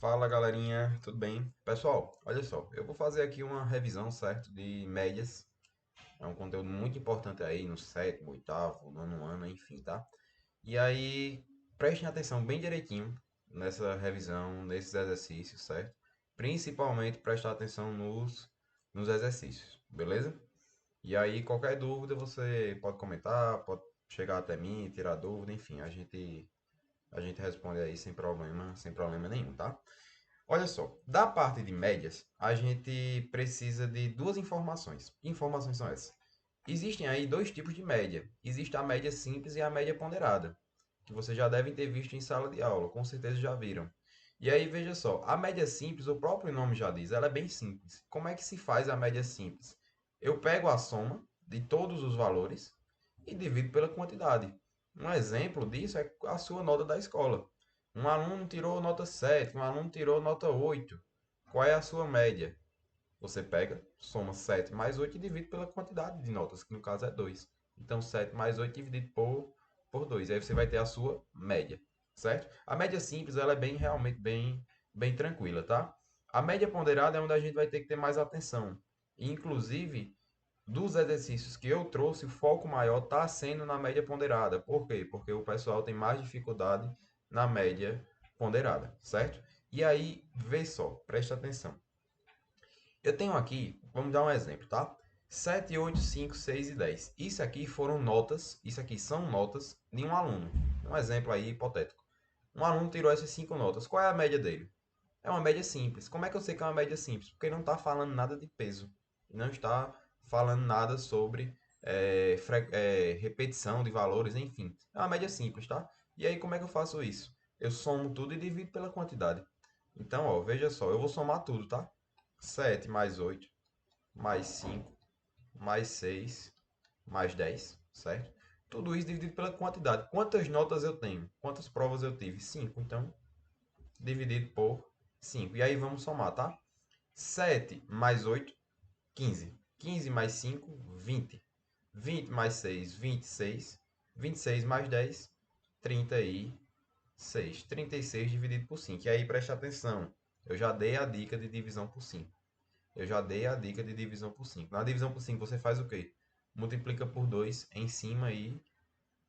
Fala galerinha, tudo bem? Pessoal, olha só, eu vou fazer aqui uma revisão, certo, de médias. É um conteúdo muito importante aí no sétimo, oitavo, nono ano, enfim, tá? E aí, prestem atenção bem direitinho nessa revisão, nesses exercícios, certo? Principalmente prestar atenção nos exercícios, beleza? E aí, qualquer dúvida você pode comentar, pode chegar até mim, tirar dúvida, enfim, a gente responde aí sem problema nenhum, tá? Olha só, da parte de médias, a gente precisa de duas informações. Que informações são essas? Existem aí dois tipos de média. Existe a média simples e a média ponderada, que vocês já devem ter visto em sala de aula, com certeza já viram. E aí, veja só, a média simples, o próprio nome já diz, ela é bem simples. Como é que se faz a média simples? Eu pego a soma de todos os valores e divido pela quantidade. Um exemplo disso é a sua nota da escola. Um aluno tirou nota 7, um aluno tirou nota 8. Qual é a sua média? Você pega, soma 7 mais 8 e divide pela quantidade de notas, que no caso é 2. Então, 7 mais 8 dividido por 2. Aí você vai ter a sua média, certo? A média simples, ela é realmente bem tranquila, tá? A média ponderada é onde a gente vai ter que ter mais atenção. Inclusive, dos exercícios que eu trouxe, o foco maior está sendo na média ponderada. Por quê? Porque o pessoal tem mais dificuldade na média ponderada, certo? E aí, vê só, presta atenção. Eu tenho aqui, vamos dar um exemplo, tá? 7, 8, 5, 6 e 10. Isso aqui foram notas, isso aqui são notas de um aluno. Um exemplo aí hipotético. Um aluno tirou essas 5 notas. Qual é a média dele? É uma média simples. Como é que eu sei que é uma média simples? Porque não está falando nada de peso. Não está falando nada sobre repetição de valores, enfim. É uma média simples, tá? E aí, como é que eu faço isso? Eu somo tudo e divido pela quantidade. Então, ó, veja só, eu vou somar tudo, tá? 7 mais 8 mais 5 mais 6 mais 10, certo? Tudo isso dividido pela quantidade. Quantas notas eu tenho? Quantas provas eu tive? 5. Então, dividido por 5. E aí vamos somar, tá? 7 mais 8, 15. 15 mais 5, 20. 20 mais 6, 26. 26 mais 10, 36. 36 dividido por 5. E aí preste atenção. Eu já dei a dica de divisão por 5. Eu já dei a dica de divisão por 5. Na divisão por 5 você faz o quê? Multiplica por 2 em cima e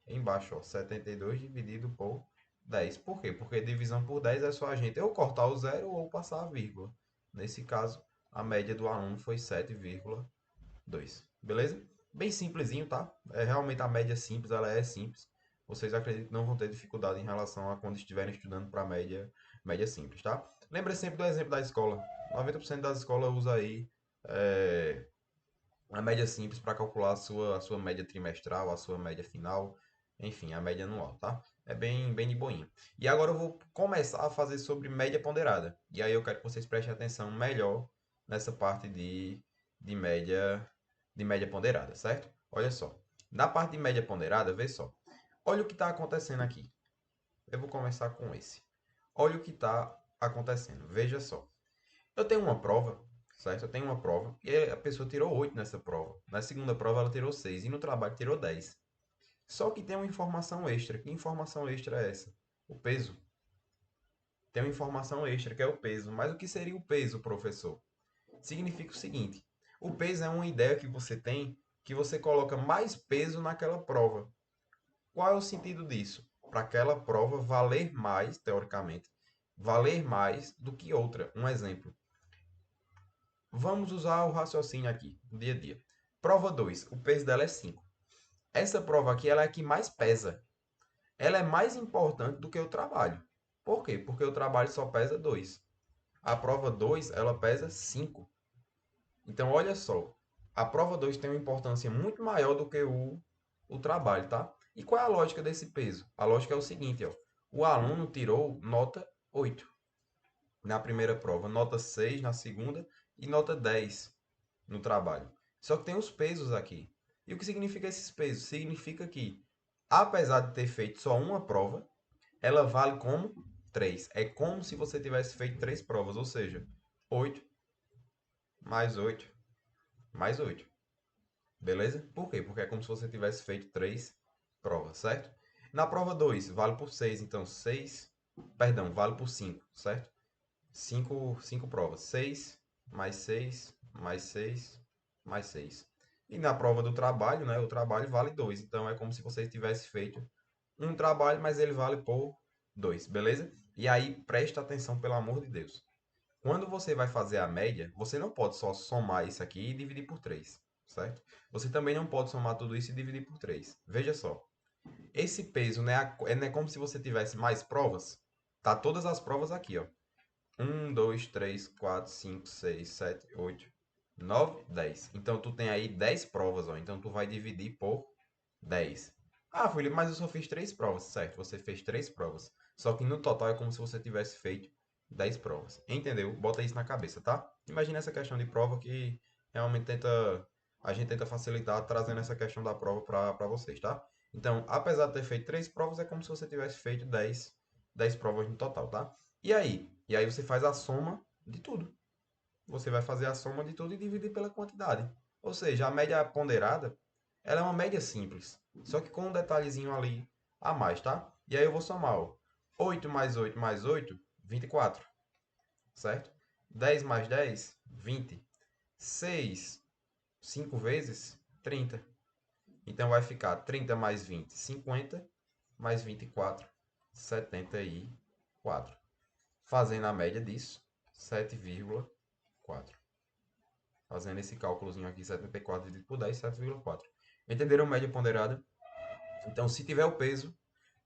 embaixo, ó. 72 dividido por 10. Por quê? Porque divisão por 10 é só a gente ou cortar o zero ou passar a vírgula. Nesse caso, a média do aluno foi 7,2. Beleza? Bem simplesinho, tá? É realmente a média simples, ela é simples. Vocês acreditam que não vão ter dificuldade em relação a quando estiverem estudando para média simples, tá? Lembre sempre do exemplo da escola. 90% das escolas usa aí é, a média simples para calcular a sua média trimestral, a sua média final, enfim, a média anual, tá? É bem de boinha. E agora eu vou começar a fazer sobre média ponderada. E aí eu quero que vocês prestem atenção melhor nessa parte de média de média ponderada, certo? Olha só. Na parte de média ponderada, vê só. Olha o que está acontecendo aqui. Eu vou começar com esse. Olha o que está acontecendo. Veja só. Eu tenho uma prova, certo? Eu tenho uma prova e a pessoa tirou 8 nessa prova. Na segunda prova ela tirou 6 e no trabalho tirou 10. Só que tem uma informação extra. Que informação extra é essa? O peso. Tem uma informação extra que é o peso. Mas o que seria o peso, professor? Significa o seguinte: o peso é uma ideia que você tem que você coloca mais peso naquela prova. Qual é o sentido disso? Para aquela prova valer mais, teoricamente, valer mais do que outra. Um exemplo. Vamos usar o raciocínio aqui, no dia a dia. Prova 2, o peso dela é 5. Essa prova aqui ela é a que mais pesa. Ela é mais importante do que o trabalho. Por quê? Porque o trabalho só pesa 2. A prova 2 ela pesa 5. Então, olha só. A prova 2 tem uma importância muito maior do que o trabalho, tá? E qual é a lógica desse peso? A lógica é o seguinte, ó. O aluno tirou nota 8 na primeira prova, nota 6 na segunda e nota 10 no trabalho. Só que tem os pesos aqui. E o que significa esses pesos? Significa que, apesar de ter feito só uma prova, ela vale como 3. É como se você tivesse feito 3 provas, ou seja, 8 mais 8 mais 8. Beleza? Por quê? Porque é como se você tivesse feito 3 provas, certo? Na prova 2 vale por 6, então 6, perdão, vale por 5, certo? cinco provas. 6, mais 6, mais 6, mais 6. E na prova do trabalho, né? O trabalho vale 2. Então é como se você tivesse feito um trabalho, mas ele vale por 2, beleza? E aí presta atenção, pelo amor de Deus. Quando você vai fazer a média, você não pode só somar isso aqui e dividir por 3, certo? Você também não pode somar tudo isso e dividir por 3. Veja só. Esse peso, né, é como se você tivesse mais provas. Tá todas as provas aqui, ó. 1, 2, 3, 4, 5, 6, 7, 8, 9, 10. Então, tu tem aí 10 provas, ó. Então, tu vai dividir por 10. Ah, Felipe, mas eu só fiz 3 provas. Certo, você fez 3 provas. Só que no total é como se você tivesse feito 10 provas. Entendeu? Bota isso na cabeça, tá? Imagina essa questão de prova que realmente a gente tenta facilitar trazendo essa questão da prova para vocês, tá? Então, apesar de ter feito 3 provas, é como se você tivesse feito 10 provas no total, tá? E aí? E aí você faz a soma de tudo. Você vai fazer a soma de tudo e dividir pela quantidade. Ou seja, a média ponderada, ela é uma média simples, só que com um detalhezinho ali a mais, tá? E aí eu vou somar, ó. 8 mais 8 mais 8, 24, certo? 10 mais 10, 20. 6, 5 vezes, 30. Então vai ficar 30 mais 20, 50, mais 24, 74. Fazendo a média disso, 7,4. Fazendo esse cálculozinho aqui, 74 dividido por 10, 7,4. Entenderam média ponderada? Então, se tiver o peso,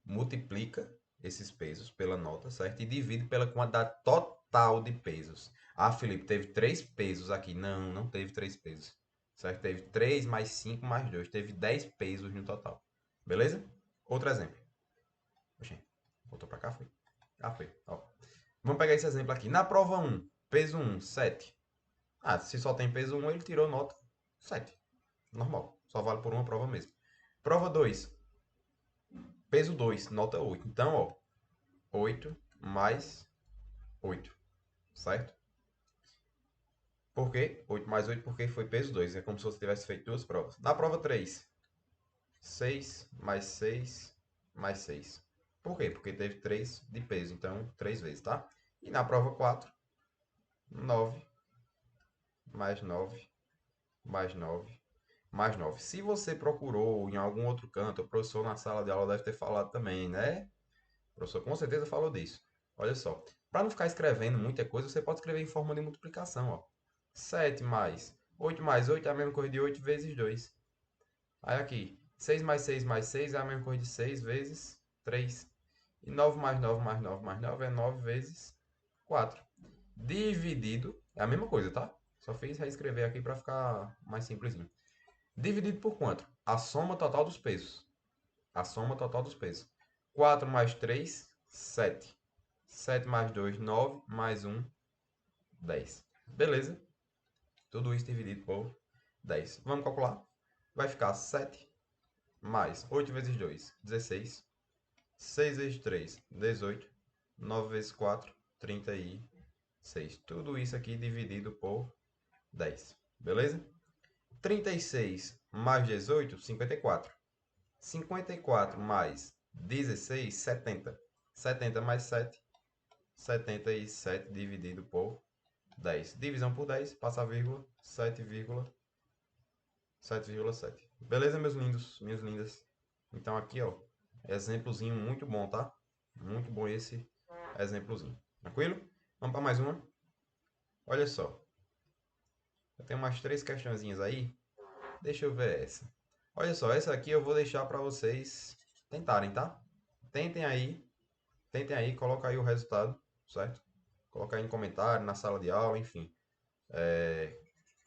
multiplica esses pesos pela nota, certo? E divide pela quantidade total de pesos. Ah, Felipe, teve 3 pesos aqui. Não, não teve 3 pesos. Certo? Teve 3 mais 5 mais 2. Teve 10 pesos no total. Beleza? Outro exemplo. Oxê, voltou pra cá, foi? Ah, foi. Ó. Vamos pegar esse exemplo aqui. Na prova 1, peso 1, 7. Ah, se só tem peso 1, ele tirou nota 7. Normal. Só vale por uma prova mesmo. Prova 2, peso 2, nota 8. Então, ó, 8 mais 8, certo? Por quê? 8 mais 8 porque foi peso 2. É como se você tivesse feito duas provas. Na prova 3, 6 mais 6 mais 6. Por quê? Porque teve 3 de peso. Então, 3 vezes, tá? E na prova 4, 9 mais 9 mais 9 mais 9. Se você procurou em algum outro canto, o professor na sala de aula deve ter falado também, né? O professor com certeza falou disso. Olha só. Para não ficar escrevendo muita coisa, você pode escrever em forma de multiplicação, ó. 7 mais 8 é a mesma coisa de 8 vezes 2. Aí aqui, 6 mais 6 mais 6 é a mesma coisa de 6 vezes 3. E 9 mais 9 mais 9 mais 9 é 9 vezes 4. Dividido, é a mesma coisa, tá? Só fiz reescrever aqui para ficar mais simplesinho. Dividido por quanto? A soma total dos pesos. A soma total dos pesos. 4 mais 3, 7. 7 mais 2, 9. Mais 1, 10. Beleza? Tudo isso dividido por 10. Vamos calcular? Vai ficar 7 mais 8 vezes 2, 16. 6 vezes 3, 18. 9 vezes 4, 36. Tudo isso aqui dividido por 10. Beleza? 36 mais 18, 54. 54 mais 16, 70. 70 mais 7, 77 dividido por 10. Divisão por 10, passa a vírgula, 7,7. Beleza, meus lindos, minhas lindas? Então aqui, ó, exemplozinho muito bom, tá? Muito bom esse exemplozinho. Tranquilo? Vamos para mais uma? Olha só. Eu tenho umas 3 questõezinhas aí. Deixa eu ver essa. Olha só, essa aqui eu vou deixar para vocês tentarem, tá? Tentem aí. Tentem aí, coloca aí o resultado, certo? Coloca aí em comentário, na sala de aula, enfim.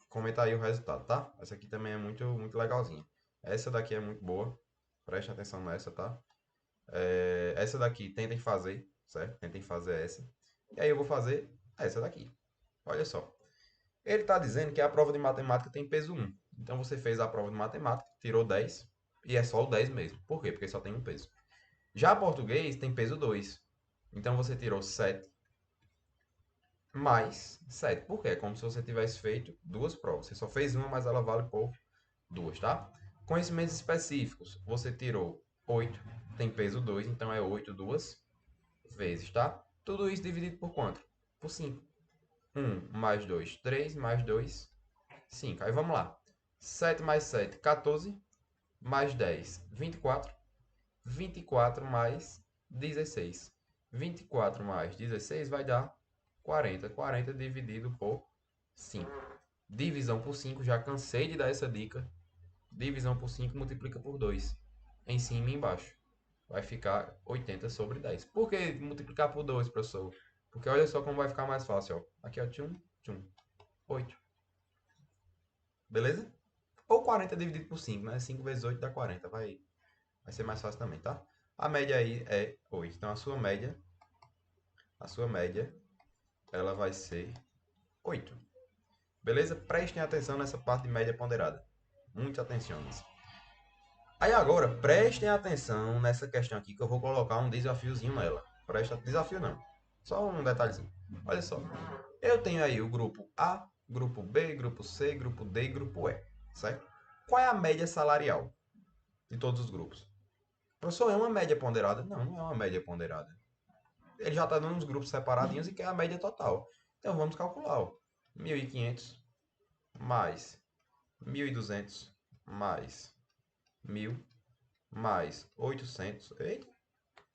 Comenta aí o resultado, tá? Essa aqui também é muito, muito legalzinha. Essa daqui é muito boa. Preste atenção nessa, tá? Essa daqui, tentem fazer, certo? Tentem fazer essa. E aí eu vou fazer essa daqui. Olha só. Ele está dizendo que a prova de matemática tem peso 1. Então você fez a prova de matemática, tirou 10 e é só o 10 mesmo. Por quê? Porque só tem um peso. Já português tem peso 2. Então você tirou 7 mais 7. Por quê? É como se você tivesse feito duas provas. Você só fez uma, mas ela vale por duas, tá? Conhecimentos específicos. Você tirou 8, tem peso 2, então é 8 duas vezes, tá? Tudo isso dividido por quanto? por 5. 1 mais 2, 3 mais 2, 5. Aí vamos lá. 7 mais 7, 14. Mais 10, 24. 24 mais 16. 24 mais 16 vai dar 40. 40 dividido por 5. Divisão por 5, já cansei de dar essa dica. Divisão por 5 multiplica por 2. Em cima e embaixo. Vai ficar 80 sobre 10. Por que multiplicar por 2, professor? Porque olha só como vai ficar mais fácil. Ó. Aqui, ó, tchum, tchum. 8. Beleza? Ou 40 dividido por 5, né? 5 vezes 8 dá 40. Vai ser mais fácil também, tá? A média aí é 8. Então, a sua média, ela vai ser 8. Beleza? Prestem atenção nessa parte de média ponderada. Muita atenção nisso. Aí agora, prestem atenção nessa questão aqui que eu vou colocar um desafiozinho nela. Desafio não. Só um detalhezinho. Olha só. Eu tenho aí o grupo A, grupo B, grupo C, grupo D e grupo E. Certo? Qual é a média salarial de todos os grupos? Professor, é uma média ponderada? Não, não é uma média ponderada. Ele já está dando uns grupos separadinhos e quer a média total. Então vamos calcular. Ó. 1.500 mais 1.200 mais 1.000 mais 800. Eita,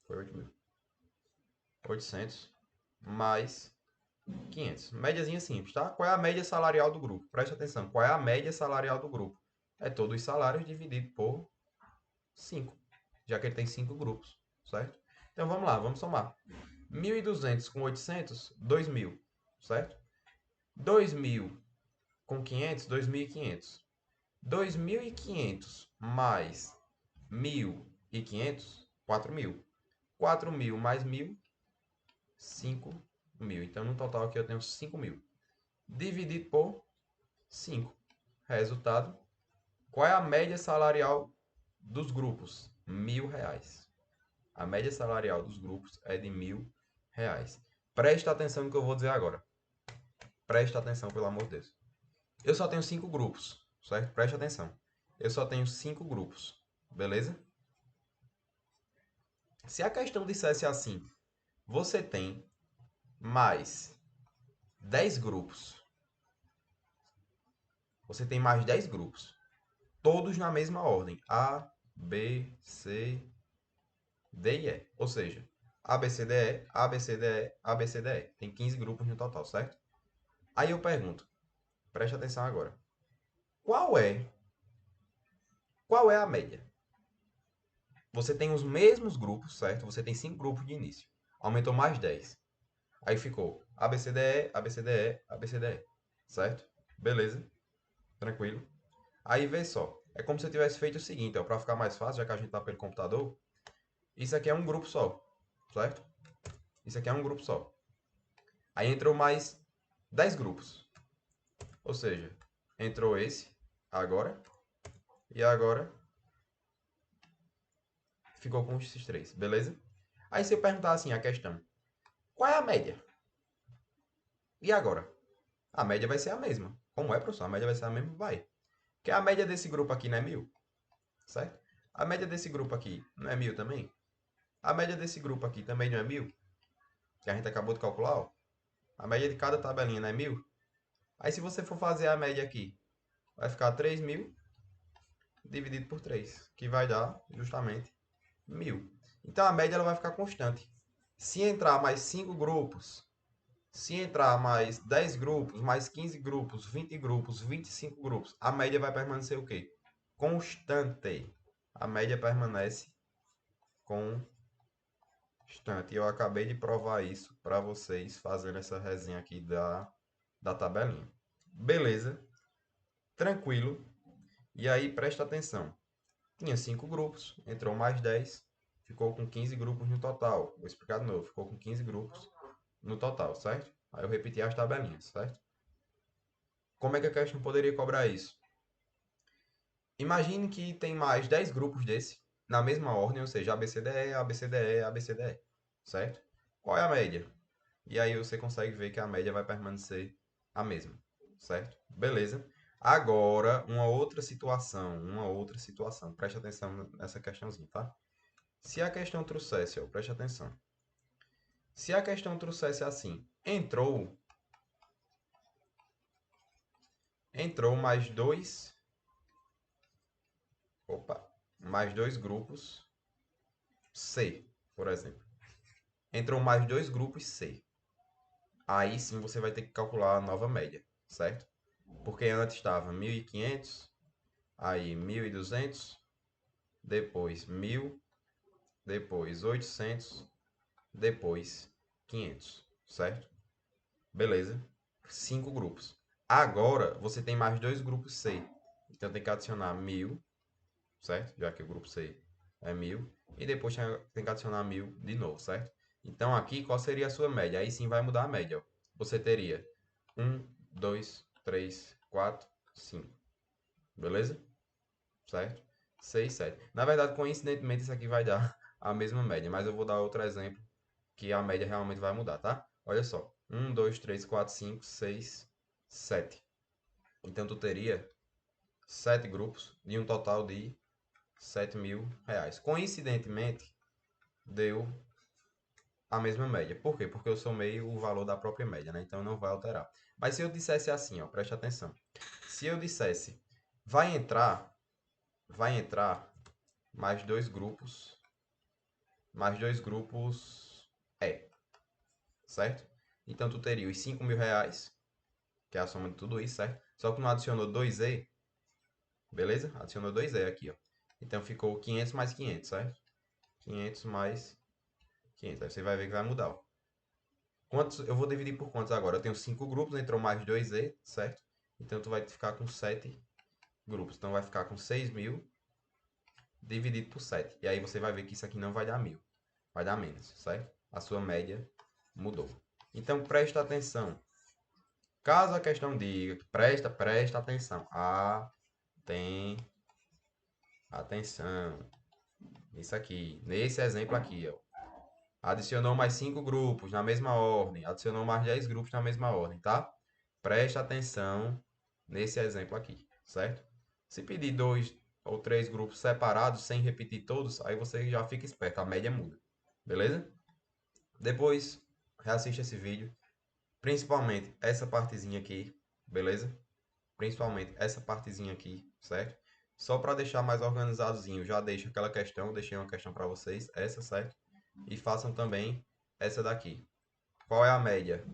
foi 8.000. 800 mais 500. Médiazinha simples, tá? Qual é a média salarial do grupo? Preste atenção. Qual é a média salarial do grupo? É todos os salários dividido por 5. Já que ele tem 5 grupos, certo? Então vamos lá, vamos somar. 1.200 com 800, 2.000, certo? 2.000 com 500, 2.500. 2.500 mais 1.500, 4.000. 4.000 mais 1.000, 5.000. Então, no total aqui eu tenho 5.000. Dividido por 5. Resultado. Qual é a média salarial dos grupos? R$ 1.000. A média salarial dos grupos é de R$ 1.000. Presta atenção no que eu vou dizer agora. Presta atenção, pelo amor de Deus. Eu só tenho 5 grupos, certo? Presta atenção. Eu só tenho 5 grupos, beleza? Se a questão dissesse assim, você tem mais 10 grupos. Você tem mais 10 grupos. Todos na mesma ordem. A, B, C, D e E. Ou seja, A, B, C, D, E, A, B, C, D, E, A, B, C, D, E. Tem 15 grupos no total, certo? Aí eu pergunto, preste atenção agora. Qual é a média? Você tem os mesmos grupos, certo? Você tem 5 grupos de início. Aumentou mais 10. Aí ficou ABCDE, ABCDE, ABCDE. Certo? Beleza? Tranquilo? Aí vê só. É como se eu tivesse feito o seguinte, ó, para ficar mais fácil, já que a gente tá pelo computador. Isso aqui é um grupo só. Certo? Isso aqui é um grupo só. Aí entrou mais 10 grupos. Ou seja, entrou esse agora. E agora ficou com esses 3. Beleza? Aí se eu perguntar assim a questão. Qual é a média? E agora? A média vai ser a mesma. Como é, professor? A média vai ser a mesma? Vai. Porque a média desse grupo aqui não é 1.000, certo? A média desse grupo aqui não é 1.000 também? A média desse grupo aqui também não é 1.000? Que a gente acabou de calcular, ó. A média de cada tabelinha não é 1.000? Aí se você for fazer a média aqui, vai ficar 3.000 dividido por 3, que vai dar justamente 1.000. Então a média ela vai ficar constante. Se entrar mais 5 grupos, se entrar mais 10 grupos, mais 15 grupos, 20 grupos, 25 grupos, a média vai permanecer o quê? Constante. A média permanece constante. Eu acabei de provar isso para vocês fazendo essa resenha aqui da tabelinha. Beleza? Tranquilo. E aí, presta atenção. Tinha 5 grupos, entrou mais 10, ficou com 15 grupos no total. Vou explicar de novo. Ficou com 15 grupos no total, certo? Aí eu repeti as tabelinhas, certo? Como é que a questão poderia cobrar isso? Imagine que tem mais 10 grupos desse, na mesma ordem, ou seja, ABCDE, ABCDE, ABCDE, certo? Qual é a média? E aí você consegue ver que a média vai permanecer a mesma, certo? Beleza. Agora, uma outra situação. Preste atenção nessa questãozinha, tá? Se a questão trouxesse, ó, preste atenção. Se a questão trouxesse assim, entrou mais dois, mais dois grupos C, por exemplo. Entrou mais dois grupos C. Aí sim você vai ter que calcular a nova média, certo? Porque antes estava 1.500, aí 1.200, depois 1.000, depois 800, depois 500, certo? Beleza? 5 grupos. Agora você tem mais dois grupos C. Então tem que adicionar 1.000, certo? Já que o grupo C é 1.000. E depois tem que adicionar 1.000 de novo, certo? Então aqui qual seria a sua média? Aí sim vai mudar a média. Ó. Você teria 1, 2, 3, 4, 5. Beleza? Certo? 6, 7. Na verdade, coincidentemente, isso aqui vai dar a mesma média. Mas eu vou dar outro exemplo que a média realmente vai mudar, tá? Olha só. 1, 2, 3, 4, 5, 6, 7. Então tu teria 7 grupos de um total de 7.000 reais. Coincidentemente, deu a mesma média. Por quê? Porque eu somei o valor da própria média, né? Então não vai alterar. Mas se eu dissesse assim, ó, preste atenção. Se eu dissesse, vai entrar mais dois grupos E, certo? Então tu teria os 5.000 reais, que é a soma de tudo isso, certo? Só que não adicionou 2E, beleza? Adicionou 2E aqui, ó. Então ficou 500 mais 500, certo? 500 mais 500. Aí você vai ver que vai mudar, ó. Quantos, eu vou dividir por quantos agora? Eu tenho 5 grupos, entrou mais 2E, certo? Então tu vai ficar com 7 grupos. Então vai ficar com 6.000 dividido por 7. E aí você vai ver que isso aqui não vai dar 1.000. Vai dar menos, certo? A sua média mudou. Então presta atenção. Caso a questão diga que presta atenção. Atenção. Isso aqui, nesse exemplo aqui, ó. Adicionou mais 5 grupos na mesma ordem. Adicionou mais 10 grupos na mesma ordem, tá? Presta atenção nesse exemplo aqui, certo? Se pedir 2 ou 3 grupos separados, sem repetir todos, aí você já fica esperto, a média muda. Beleza? Depois, reassista esse vídeo. Principalmente essa partezinha aqui, beleza? Principalmente essa partezinha aqui, certo? Só para deixar mais organizadozinho, já deixo aquela questão, deixei uma questão para vocês, essa, certo? E façam também essa daqui. Qual é a média?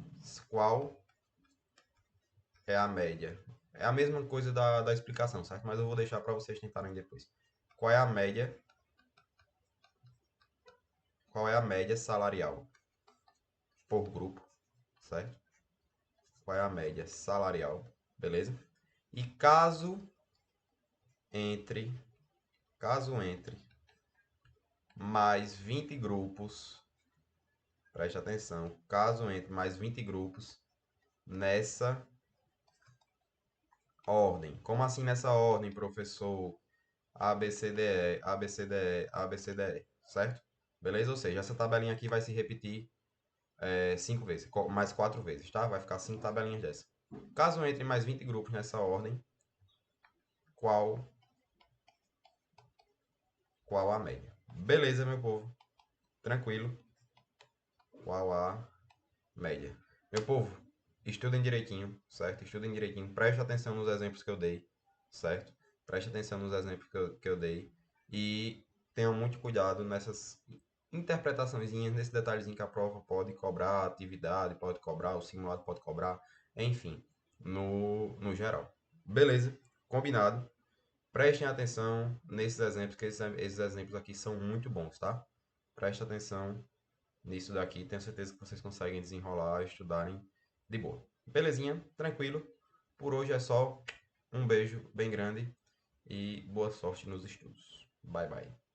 Qual é a média? É a mesma coisa da explicação, certo? Mas eu vou deixar para vocês tentarem depois. Qual é a média? Qual é a média salarial por grupo, certo? Qual é a média salarial, beleza? E entre, caso entre mais 20 grupos, preste atenção, caso entre mais 20 grupos nessa ordem. Como assim nessa ordem, professor? A, B, C, D, E, A, B, C, D, E, A, B, C, D, E, certo? Beleza? Ou seja, essa tabelinha aqui vai se repetir 5 vezes, mais 4 vezes, tá? Vai ficar 5 tabelinhas dessa. Caso entre mais 20 grupos nessa ordem, qual a média? Beleza, meu povo? Tranquilo? Qual a média? Meu povo, estudem direitinho, certo? Estudem direitinho. Preste atenção nos exemplos que eu dei, certo? Preste atenção nos exemplos que eu dei. E tenham muito cuidado nessas interpretações, nesse detalhezinho que a prova pode cobrar, a atividade pode cobrar, o simulado pode cobrar, enfim, no geral. Beleza? Combinado. Prestem atenção nesses exemplos, que esses exemplos aqui são muito bons, tá? Preste atenção nisso daqui. Tenho certeza que vocês conseguem desenrolar, estudarem de boa. Belezinha? Tranquilo? Por hoje é só. Um beijo bem grande e boa sorte nos estudos. Bye, bye.